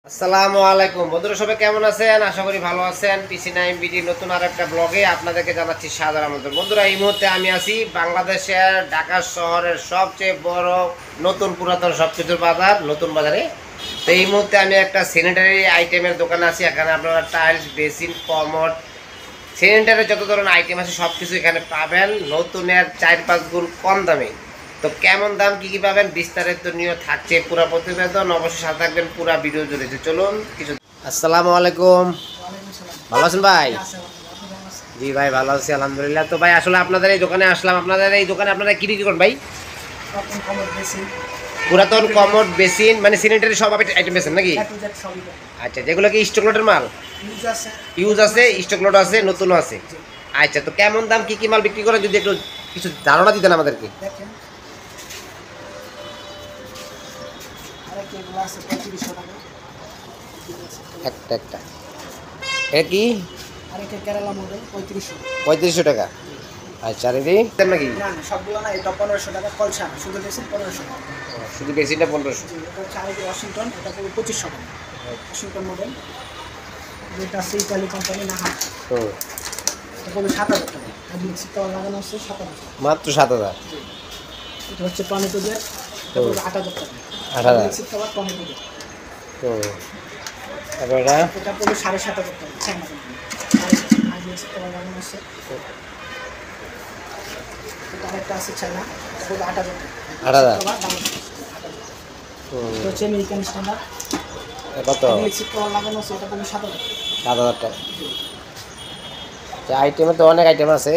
আসসালামু আলাইকুম বন্ধুরা, সবাই কেমন আছেন? আশা করি ভালো আছেন। পিসি9 বিডি নতুন আর একটা ব্লগে আপনাদেরকে জানাচ্ছি সাদর আমন্ত্রণ। বন্ধুরা, এই মুহূর্তে আমি আছি বাংলাদেশের ঢাকা শহরের সবচেয়ে বড় নতুন পুরাতন সবকিছুর বাজার, নতুন বাজারে। তো এই মুহূর্তে আমি একটা স্যানিটারি আইটেমের দোকানে আছি। এখানে আপনারা টাইলস, বেসিন, কমোড, স্যানিটারির যত ধরনের আইটেম আছে সব কিছু এখানে পাবেন নতুনের 4-5 গুণ কম দামে। তো কেমন দাম, কী কী পাবেন, বিস্তারিত নিয়ে থাকছে পুরো প্রতিবেদন। অবশ্যই সাথে থাকবেন পুরো ভিডিও জুড়ে। চলুন কিছু। আসসালামু আলাইকুম, ভালো আছেন ভাই? জি ভাই, ভালো আছি আলহামদুলিল্লাহ। তো ভাই আসলে আপনাদের এই দোকানে আসলাম। আপনাদের এই দোকানে আপনারা কী বিক্রি করেন ভাই? পুরাতন কমোড, বেসিন, মানে স্যানিটারি সব আইটেম বেছেন নাকি? আচ্ছা, যেগুলো কি স্টক লটের মাল? ইউজ আছে, স্টক লট আছে, নতুনও আছে। আচ্ছা, তো কেমন দাম, কি কি মাল বিক্রি করেন যদি একটু কিছু ধারণা দিতেন আমাদেরকে। একটা একটা এটা কি? 3500 টাকা। আচ্ছা, আর এটি নাকি? সবগুলো না, এটা 1500 টাকা কলসা, শুধু বেসিন 1500 টাকা। শুধু বেসিনটা 1500। এটা হচ্ছে আরেকটি ওয়াশিংটন, এটা পুরো 2500 টাকা। ওয়াশিংটন মডেল, যেটা আছে ইতালি কোম্পানি না হাত, এটা পুরো 7000 টাকা। মিক্সি কভার লাগানো আছে 7000 মাত্র 7000। এটা হচ্ছে টমেটো জেট, এটা পুরো 8000 টাকা। 8000 মিক্সি কভার টমেটো জেট। তারপর এটা পুরো 7500 টাকা। চায়না কোম্পানি, আর মিক্সি কভার লাগানো আছে। এটা আরেকটা আছে চায়না, এটা পুরো 8000 টাকা। 8000। এটা হচ্ছে আমেরিকান স্ট্যান্ডার্ড, কত? মিক্সি কভার লাগানো আছে, এটা পুরো 7000 টাকা। 7000 টাকা। আইটেমে তো অনেক আইটেম আছে।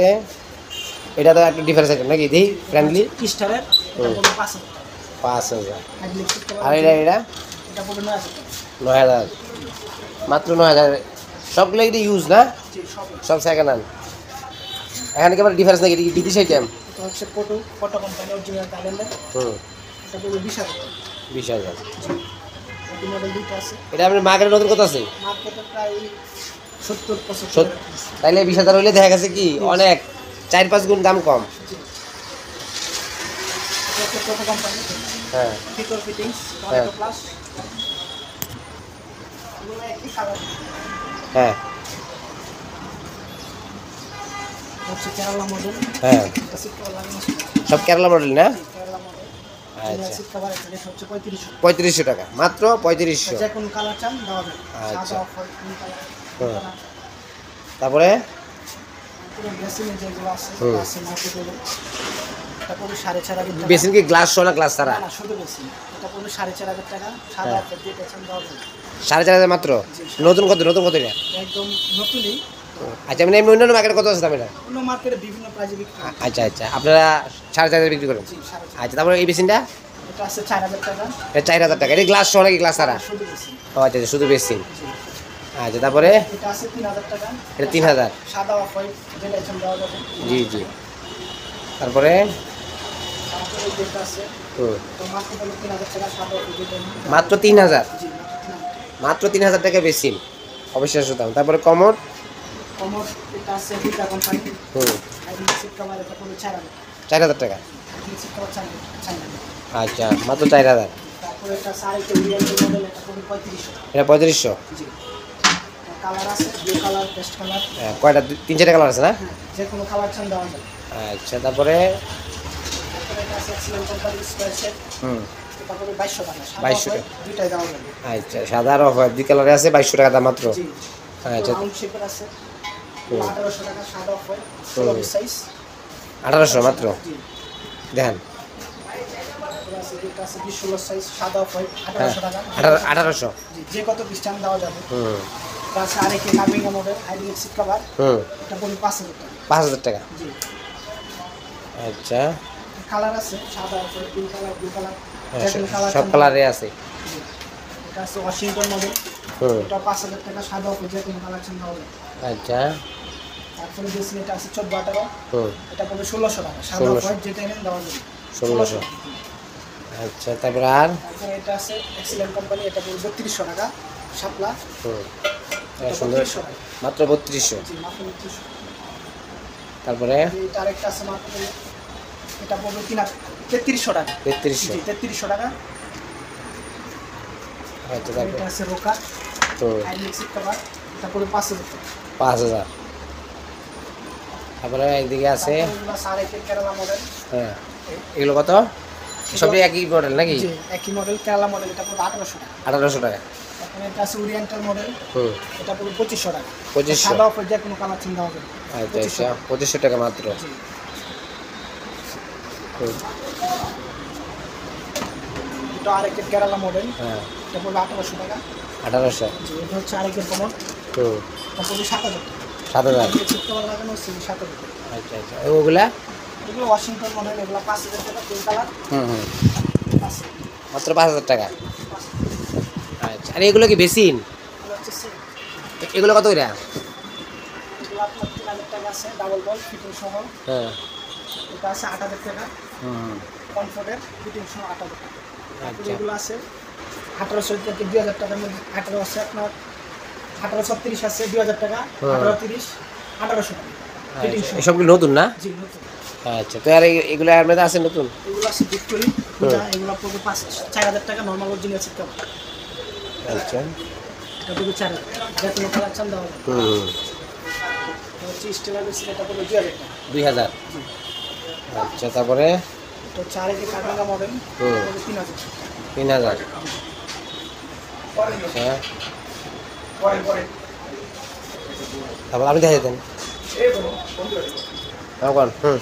এটা তো একটা ডিফারেন্স আইটেম নাকি? দি ফ্রেন্ডলি স্টারের, এটা পুরো 5000 টাকা। 5000। আর মিক্সি কভার, আর এটা এটা পুরো 9000 টাকা। 9000। মাত্র 9000। সবগুলো কি ইউজ না? জি, সব। সব সেকেন্ড হ্যান্ড। এখানে কেমন ডিফারেন্স নাকি? এটা কি বিদেশি আইটেম? এটা হচ্ছে ফটো কোম্পানি অরিজিনাল গার্ডেনের, এটা পুরো 20000 টাকা। 20000। এই মডেল দুটো আছে, এটা আপনার মার্কেটে নতুন কত আছে? মার্কেটে প্রায় 70-75 টাকা। তাইলে 20000 হইলে দেখা গেছে কি অনেক 4-5 গুণ দাম কম। জি, এটা হচ্ছে ফটো কোম্পানি, হ্যাঁ ফিকর ফিটিংস, হ্যাঁ টমেটো প্লাস, এগুলো একই কালার। হ্যাঁ হচ্ছে কেরালা মডেল, হ্যাঁ এটা সিট কভার লাগানো আছে। সব কেরালা মডেল না? জি, কেরালা মডেল। আচ্ছা, সিট কভার এটা হচ্ছে 3500 টাকা। 3500 টাকা। মাত্র 3500। যে কোনো কালার চান দেওয়া যাবে, আচ্ছা। সাদা, হোয়াইট, কোন কালার। তারপরে পুরো বেসিনে যেগুলো আছে, আছে মার্কেটে, এটা পুরো 4500 টাকা। বেসিন কি গ্লাস সহ না গ্লাস ছাড়া? না, শুধু বেসিন, এটা পুরো 4500 টাকা। সাদা একটা যেটা চান দেওয়া যাবে। 4500 মাত্র। নতুন কত? নতুন কত এটা? একদম নতুনই। আচ্ছা, মানে এমনি অন্যান্য মার্কেটে কত আছে দাম এটা? অন্য মার্কেটে বিভিন্ন প্রাইজে বিক্রি হয়। আচ্ছা আচ্ছা, আপনারা 4500 বিক্রি করেন? জি, 4500। আচ্ছা, তারপরে এই বেসিনটা? এটা আছে 4000 টাকা। এটা 4000 টাকা। এটা গ্লাস সহ নাকি গ্লাস ছাড়া? শুধু বেসিন। ও আচ্ছা আচ্ছা, শুধু বেসিন। জি। আচ্ছা, তারপরে এটা আছে 3000 টাকা। এটা 3000। সাদা অফ হোয়াইট যেটা চান দেওয়া যাবে। জি জি। তারপরে তারপরে যেটা আছে, তো মাত্র হলো 3000 টাকা, সাদা অফ যেটা নেন। মাত্র 3000। জি, মাত্র 3000 টাকা বেসিন, অবিশ্বাস্য দাম। তারপরে কমোড? কমোড, এটা আছে দুটা কোম্পানি, আর সিট কভার এটা পুরো 4000 টাকা। 4000 টাকা। সিট কভার চান। আচ্ছা, মাত্র 4000। তারপরে এটা আছে আরেকটা রিয়েলমি মডেল, এটা পুরো 3500 টাকা। এটা 3500। জি। কালার আছে, ব্লু কালার, পেস্ট কালার। হ্যাঁ, কয়টা? 3-4টা কালার আছে না? হ্যাঁ, যে কোনো কালার চান দেওয়া যাবে। আচ্ছা, তারপরে তারপরে এটা আছে এক্সেলেন্ট কোম্পানির স্কয়ার সেট, এটা পুরো 2200 টাকা। 2200 টাকা। দুইটাই দেওয়া যাবে। আচ্ছা, সাদা আর হোয়াইট দুই কালারে আছে, 2200 টাকা দাম মাত্র। জি। আচ্ছা, রাউন্ড শেপের আছে, 1800 টাকা। সাদা অফ হোয়াইট, 16 সাইজ, 1800 মাত্র। জি। দেখেন, তারপরে আছে যেটা আছে 20-16 সাইজ, সাদা অফ হোয়াইট, হ্যাঁ 1800 টাকা। 1800। জি, যে কত পিস চান দেওয়া যাবে। তার আছে আরেকটি নামিঙ্গা মডেল, হাইড্রোলিক সিট কভার, এটা পুরো 5000 টাকা। 5000 টাকা। জি। আচ্ছা, কালার আছে সাদা off white, pink colour, blue colour, হ্যাঁ, যে কোনো কালার সব কালারে আছে। এটা আছে ওয়াশিংটন মডেল, এটা 5000 টাকা। সাদা অফ যে কোনো কালার চান দেওয়া যাবে। আচ্ছা, তারপরে বেসিন এটা আছে 14-18, এটা পড়বে 1600 টাকা। সাদা 1600। হোয়াইট যেটা নেন দেওয়া যাবে। 1600। আচ্ছা, তারপরে আর তারপরে এটা আছে এক্সেলেন্ট কোম্পানি, এটা পড়বে 3200 টাকা। শাপলা, এটা সুন্দর, 3200 টাকা। মাত্র 3200। জি, মাত্র 3200। তারপরে এটা আরেকটা আছে মাত্র, এটা পড়বে 3300 টাকা। 3300। জি, 3300 টাকা। আচ্ছা তারপর এটা আছে রোকা হুম হাইড্রোলিক সিট কভার, এটা পড়বে 5,000 টাকা। 5,000। তারপরে একদিকে আছে তারপরে এগুলো আছে আরেকের কেরালা মডেল। হ্যাঁ এগুলো কত? সবই একই মডেল নাকি? জি একই মডেল কেরালা মডেল, এটা পড়বে 1,800 টাকা। 1,800 টাকা। তারপরে এটা আছে ওরিয়েন্টাল মডেল, হুম এটা পড়বে 2,500 টাকা। 2,500। সাদা অফার যে কোনো কালার চিন্তা হবে। আচ্ছা আচ্ছা 2,500 টাকা মাত্র। জি। হুম এটা আরেকের কেরালা মডেল, হ্যাঁ এটা পড়বে 1,800 টাকা। 1,800। জি এটা হচ্ছে আরেকের কমন, হুম এটা পড়বে 7,000 টাকা। 7,000। সিট কভার লাগানো আছে 7,000 টাকা। আচ্ছা আচ্ছা ওগুলা? এগুলো ওয়াশিংটন মডেল, এগুলো 5,000 টাকা তিন কালার। হুম হুম 5,000 মাত্র 5,000 টাকা। আচ্ছা আর এগুলো কি বেসিন? এগুলো হচ্ছে সেম। এগুলো কত করে? এগুলো আপনার 3,000 টাকা আছে ডাবল বল ফিটিং সহ। হ্যাঁ এটা আছে 8,000 টাকা হুম কমফোর্টের ফিটিং সহ 8,000 টাকা। তারপরে আচ্ছা এগুলো আছে 1,800 থেকে 2,000 টাকার মধ্যে। 18 আছে আপনার 1836 আছে 2,000 টাকা, হুম। 1830 1,800 টাকা ফিটিং সহ। এসব কি নতুন না? জি নতুন। আচ্ছা তো আর এগুলো এর মধ্যে আছে নতুন? এগুলো আছে ভিক্টোরি, এগুলো পড়বে 4,000 টাকা নর্মাল অরিজিনাল সিট কভার। আচ্ছা এটা পড়বে 4,000 টাকা, যে কোনো কালার চান দেওয়া হবে। হুম এটা হচ্ছে স্টেলার বেসিন, এটা পড়বে 2,000 টাকা। 2,000। জি। আচ্ছা তারপরে এটা হচ্ছে আরেকে কার্ডাঙ্গা মডেল, হুম। এটা পড়বে 3,000 টাকা। 3,000। আচ্ছা তারপর আপনি দেখে দেন কখন? হুম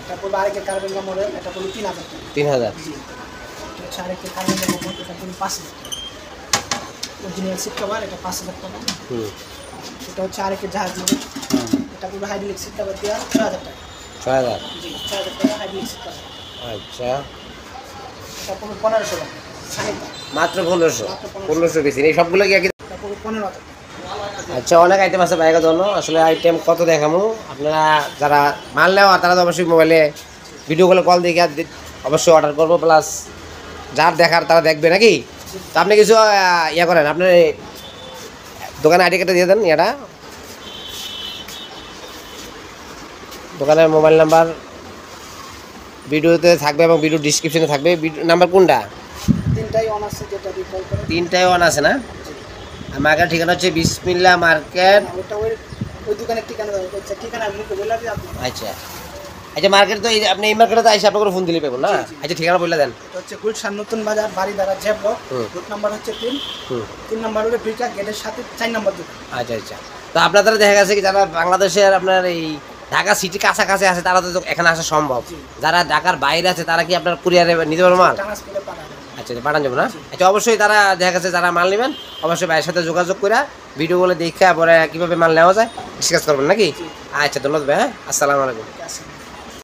এটা পড়বে আরেকে কার্ডাঙ্গা মডেল, এটা পড়বে 3,000 টাকা। 3,000। জি। এটা হচ্ছে আরেকে কার্ডাঙ্গা মডেল, এটা পড়বে 5,000 টাকা। অরিজিনাল সিট কভার, এটা 5,000 টাকা। হুম এটা হচ্ছে আরেকে জাহাজ মডেল, এটা পড়বে হাইড্রোলিক সিট কভার দেওয়া 6,000 টাকা। 6,000। জি 6,000 টাকা হাইড্রোলিক সিট কভার। আচ্ছা এটা পড়বে 1,500 টাকা সানিটা, মাত্র 1,500। 1,500 বেশি এই সবগুলো কি একই? এটা পড়বে 15,000 টাকা। আচ্ছা অনেক আইটেম আছে বাইকের জন্য, আসলে আইটেম কত দেখামু? আপনারা যারা মাল নেওয়া তারা তো অবশ্যই মোবাইলে ভিডিও কলে কল দেখে অবশ্যই অর্ডার করবো, প্লাস যার দেখার তারা দেখবে নাকি? তো আপনি কিছু ইয়ে করেন, আপনার এই দোকানে আইডি কার্ডটা দিয়ে দেন, এটা দোকানের মোবাইল নাম্বার ভিডিওতে থাকবে এবং ভিডিও ডিসক্রিপশনে থাকবে। ভিডিও নাম্বার কোনটা? 3টাই অন আছে, যেটা দিয়ে কল করে। 3টায় অন আছে না? আমার ঠিকানা হচ্ছে বিসমিল্লা মার্কেট। ওটা ওই দোকানের ঠিকানা দেওয়া হচ্ছে, ঠিকানা মুখে বলে দিই আপনি। আচ্ছা আচ্ছা মার্কেট তো আপনি এই মার্কেটে তো আইসা আপনার ফোন দিলে পাবেন না? আচ্ছা ঠিকানা বলে দেন। এটা হচ্ছে Gulshan Notun Bazar, Baridhara J block, route number হচ্ছে 3। হুম 3 নাম্বার হলে ব্রিকা গেটের সাথে 4 নাম্বার দোকান। আচ্ছা আচ্ছা তো আপনাদের দেখা গেছে কি যারা বাংলাদেশের আপনার এই ঢাকা সিটি কাছাকাছি আছে তারা তো এখানে আসা সম্ভব, যারা ঢাকার বাইরে আছে তারা কি আপনার কুরিয়ারে নিতে পারবে মাল? ট্রান্সপোর্টে পাঠানো। আচ্ছা আচ্ছা পাঠান যাবো না? আচ্ছা অবশ্যই তারা দেখা গেছে যারা মাল নেবেন অবশ্যই ভাইয়ের সাথে যোগাযোগ করে ভিডিওগুলো দেখে পরে কীভাবে মাল নেওয়া যায় ডিসকাস করবেন নাকি? আচ্ছা ধন্যবাদ ভাই, হ্যাঁ আসসালামু আলাইকুম। ঠিক আছে।